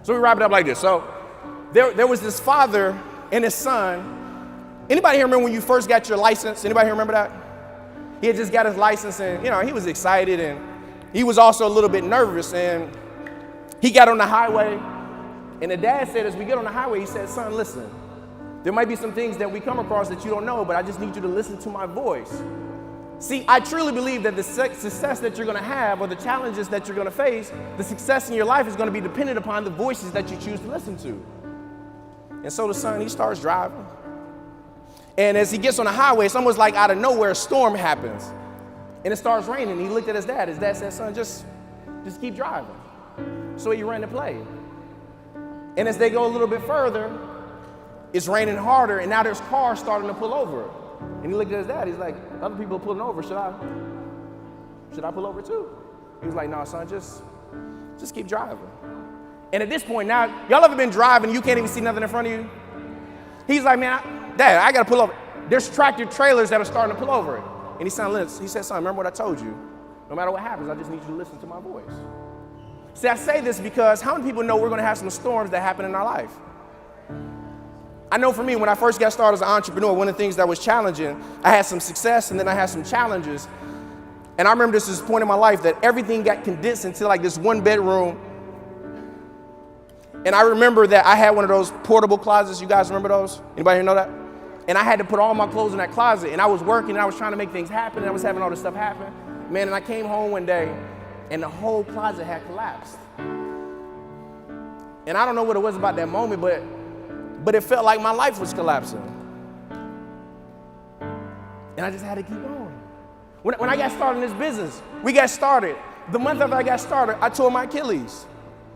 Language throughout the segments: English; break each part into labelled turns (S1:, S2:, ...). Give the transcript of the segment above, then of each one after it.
S1: So we wrap it up like this. So there was this father and his son. Anybody here remember when you first got your license? Anybody here remember that? He had just got his license and, he was excited and he was also a little bit nervous. And he got on the highway and the dad said, as we get on the highway, he said, son, listen, there might be some things that we come across that you don't know, but I just need you to listen to my voice. See, I truly believe that the success that you're going to have or the challenges that you're going to face, the success in your life is going to be dependent upon the voices that you choose to listen to. And so the son, he starts driving. And as he gets on the highway, it's almost like out of nowhere, a storm happens. And it starts raining. He looked at his dad. His dad said, son, just keep driving. So he ran to play. And as they go a little bit further, it's raining harder, and now there's cars starting to pull over. And he looked at his dad. He's like, other people are pulling over. Should I pull over too? He was like, no, son, just keep driving. And at this point now, y'all ever been driving and you can't even see nothing in front of you? He's like, man, Dad, I got to pull over. There's tractor trailers that are starting to pull over. And he said, son, remember what I told you? No matter what happens, I just need you to listen to my voice. See, I say this because how many people know we're going to have some storms that happen in our life? I know for me, when I first got started as an entrepreneur, one of the things that was challenging, I had some success and then I had some challenges. And I remember this was a point in my life that everything got condensed into like this one bedroom. And I remember that I had one of those portable closets. You guys remember those? Anybody here know that? And I had to put all my clothes in that closet. And I was working and I was trying to make things happen. And I was having all this stuff happen. Man, and I came home one day and the whole closet had collapsed. And I don't know what it was about that moment, but it felt like my life was collapsing. And I just had to keep going. When I got started in this business, we got started. The month after I got started, I tore my Achilles.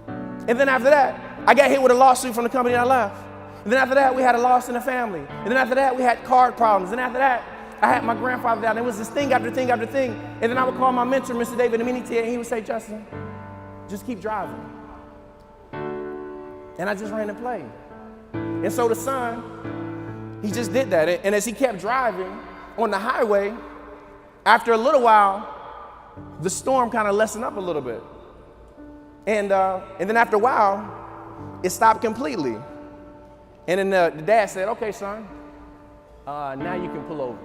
S1: And then after that, I got hit with a lawsuit from the company I left. And then after that, we had a loss in the family. And then after that, we had card problems. And after that, I had my grandfather down. It was this thing after thing after thing. And then I would call my mentor, Mr. David Aminiti, and he would say, Justin, just keep driving. And I just ran to play. And so the son, he just did that. And as he kept driving on the highway, after a little while, the storm kind of lessened up a little bit. And then after a while, it stopped completely. And then the dad said, okay, son, now you can pull over.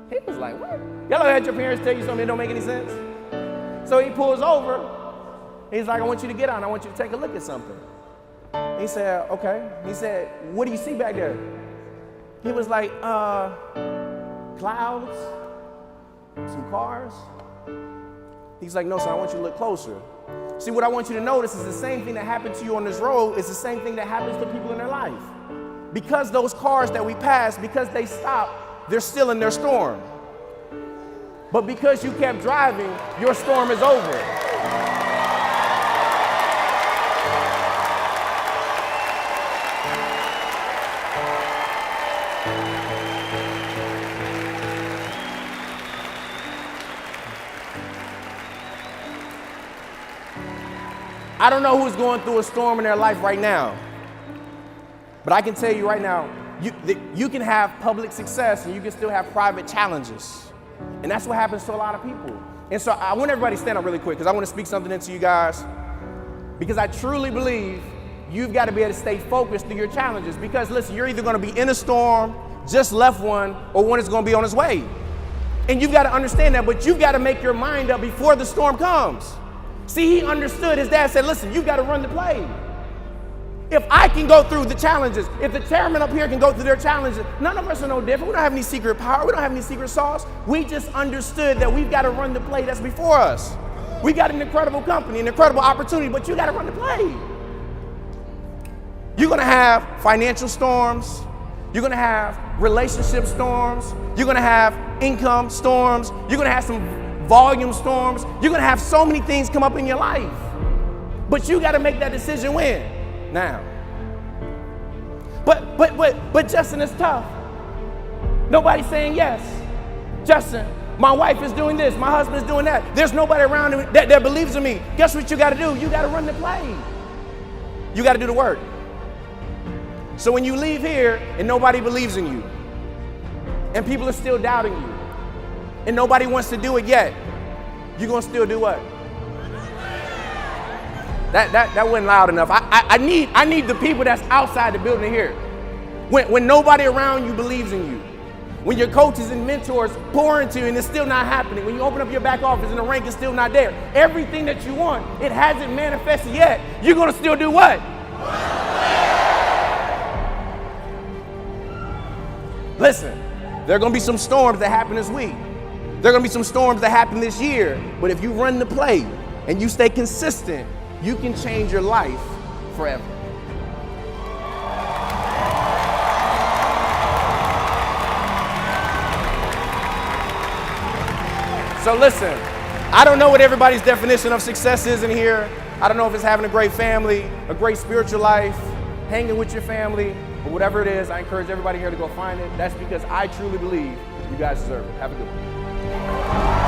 S1: He was like, what? Y'all ever had your parents tell you something that don't make any sense? So he pulls over. He's like, I want you to get on. I want you to take a look at something. He said, okay. He said, what do you see back there? He was like, clouds, some cars. He's like, no, son, I want you to look closer. See, what I want you to notice is the same thing that happened to you on this road is the same thing that happens to people in their life. Because those cars that we pass, because they stop, they're still in their storm. But because you kept driving, your storm is over. I don't know who's going through a storm in their life right now, but I can tell you right now, you can have public success and you can still have private challenges. And that's what happens to a lot of people. And so I want everybody to stand up really quick because I want to speak something into you guys, because I truly believe you've got to be able to stay focused through your challenges. Because listen, you're either going to be in a storm, just left one, or one is going to be on its way. And you've got to understand that, but you've got to make your mind up before the storm comes. See, he understood. His dad said, listen, you've got to run the play. If I can go through the challenges, if the chairman up here can go through their challenges, none of us are no different. We don't have any secret power. We don't have any secret sauce. We just understood that we've got to run the play that's before us. We got an incredible company, an incredible opportunity, but you got to run the play. You're going to have financial storms. You're going to have relationship storms. You're going to have income storms. You're going to have some volume storms. You're going to have so many things come up in your life. But you got to make that decision when? Now. But Justin, it's tough. Nobody's saying yes. Justin, my wife is doing this. My husband's doing that. There's nobody around that believes in me. Guess what you got to do? You got to run the play. You got to do the work. So when you leave here and nobody believes in you, and people are still doubting you, and nobody wants to do it yet, you're going to still do what? That wasn't loud enough. I need the people that's outside the building to hear it. When nobody around you believes in you, when your coaches and mentors pour into you and it's still not happening, when you open up your back office and the rank is still not there, everything that you want, it hasn't manifested yet, you're gonna still do what? Listen, there are gonna be some storms that happen this week. There are gonna be some storms that happen this year, but if you run the play and you stay consistent, you can change your life forever. So listen, I don't know what everybody's definition of success is in here. I don't know if it's having a great family, a great spiritual life, hanging with your family, or whatever it is. I encourage everybody here to go find it. That's because I truly believe you guys deserve it. Have a good one.